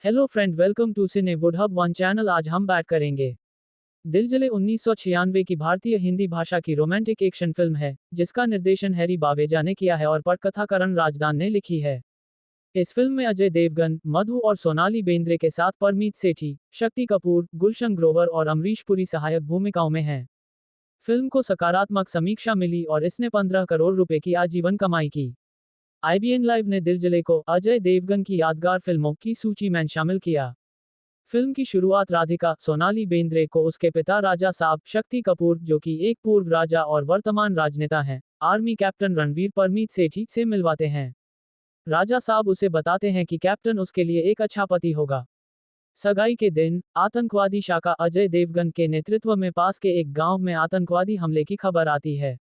Hello friend, welcome to Cine Wood Hub One channel. आज हम बात करेंगे दिल जले 1996 की भारतीय हिंदी भाषा की रोमांटिक एक्शन फिल्म है, जिसका निर्देशन हैरी बावेजा ने किया है और पटकथा करण राजदान ने लिखी है। इस फिल्म में अजय देवगन, मधु और सोनाली बेंद्रे के साथ परमीत सेठी, शक्ति कपूर, गुलशन ग्रोवर और अमरीश पुरी सहायक भूमिकाओं में हैं। फिल्म को सकारात्मक समीक्षा मिली और इसने 15 करोड़ रुपए की आजीवन कमाई की। IBN लाइव ने दिल जले को अजय देवगन की यादगार फिल्मों की सूची में शामिल किया। फिल्म की शुरुआत राधिका, सोनाली बेंद्रे को उसके पिता राजा साहब, शक्ति कपूर जो कि एक पूर्व राजा और वर्तमान राजनेता हैं, आर्मी कैप्टन रणवीर परमीत सेठी से मिलवाते हैं। राजा साहब उसे बताते हैं कि कैप्टन उसके लिए एक अच्छा पति होगा। सगाई के दिन, आतंकवादी शाखा अजय देवगन के नेतृत्व में पास के एक गांव में आतंकवादी हमले की खबर आती है।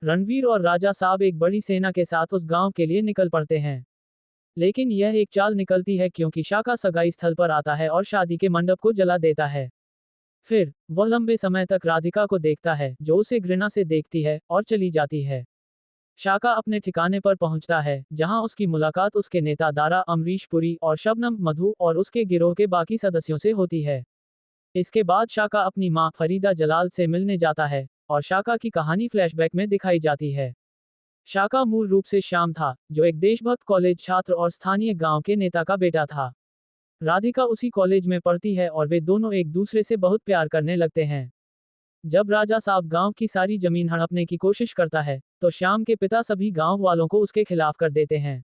रणवीर और राजा साहब एक बड़ी सेना के साथ उस गांव के लिए निकल पड़ते हैं। लेकिन यह एक चाल निकलती है क्योंकि शाका सगाई स्थल पर आता है और शादी के मंडप को जला देता है। फिर वह लंबे समय तक राधिका को देखता है, जो उसे घृणा से देखती है और चली जाती है। शाका अपने ठिकाने पर पहुंचता है, जहां उसकी मुलाकात उसके नेता दारा, अमरीश पुरी और शबनम, मधु और उसके गिरोह के बाकी सदस्यों से होती है। इसके बाद शाका अपनी मां फरीदा जलाल से मिलने जाता है और शाका की कहानी फ्लैशबैक में दिखाई जाती है। शाका मूल रूप से श्याम था, जो एक देशभक्त कॉलेज छात्र और स्थानीय गांव के नेता का बेटा था। राधिका उसी कॉलेज में पढ़ती है और वे दोनों एक दूसरे से बहुत प्यार करने लगते हैं। जब राजा साहब गांव की सारी जमीन हड़पने की कोशिश करता है, तो श्याम के पिता सभी गांव वालों को उसके खिलाफ कर देते हैं।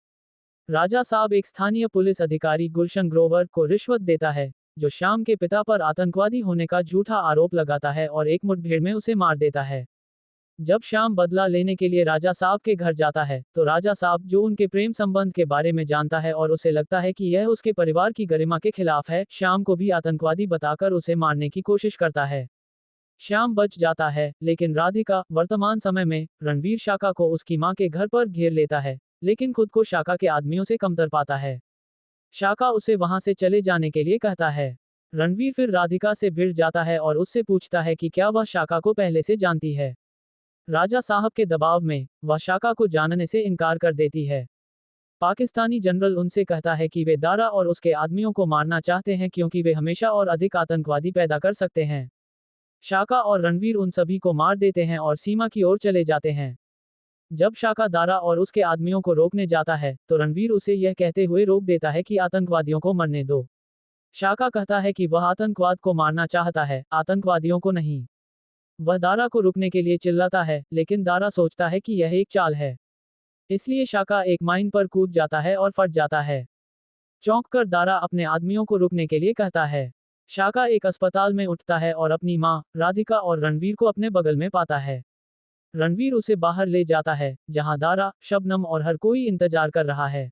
राजा साहब एक स्थानीय पुलिस अधिकारी गुलशन ग्रोवर को रिश्वत देता है, जो श्याम के पिता पर आतंकवादी होने का झूठा आरोप लगाता है और एक मुठभेड़ में उसे मार देता है। जब श्याम बदला लेने के लिए राजा साहब के घर जाता है, तो राजा साहब, जो उनके प्रेम संबंध के बारे में जानता है और उसे लगता है कि यह उसके परिवार की गरिमा के खिलाफ है, श्याम को भी आतंकवादी बताकर उसे मारने की कोशिश करता है। श्याम बच जाता है, लेकिन राधिका, वर्तमान समय में रणवीर, शाका को उसकी मां के घर पर घेर लेता है, लेकिन खुद को शाका के आदमियों से कमतर पाता है। शाका उसे वहां से चले जाने के लिए कहता है। रणवीर फिर राधिका से भिड़ जाता है और उससे पूछता है कि क्या वह शाका को पहले से जानती है। राजा साहब के दबाव में वह शाका को जानने से इनकार कर देती है। पाकिस्तानी जनरल उनसे कहता है कि वे दारा और उसके आदमियों को मारना चाहते हैं क्योंकि वे हमेशा और अधिक आतंकवादी पैदा कर सकते हैं। शाका और रणवीर उन सभी को मार देते हैं और सीमा की ओर चले जाते हैं। जब शाका दारा और उसके आदमियों को रोकने जाता है, तो रणवीर उसे यह कहते हुए रोक देता है कि आतंकवादियों को मरने दो। शाका कहता है कि वह आतंकवाद को मारना चाहता है, आतंकवादियों को नहीं। वह दारा को रुकने के लिए चिल्लाता है, लेकिन दारा सोचता है कि यह एक चाल है। इसलिए शाका एक माइन पर कूद जाता है और फट जाता है। चौंक कर दारा अपने आदमियों को रुकने के लिए कहता है। शाका एक अस्पताल में उठता है और अपनी मां, राधिका और रणवीर को अपने बगल में पाता है। रणवीर उसे बाहर ले जाता है, जहां दारा, शबनम और हर कोई इंतजार कर रहा है।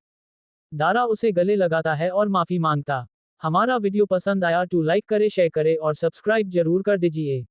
दारा उसे गले लगाता है और माफी मांगता। हमारा वीडियो पसंद आया तो लाइक करे, शेयर करे और सब्सक्राइब जरूर कर दीजिए।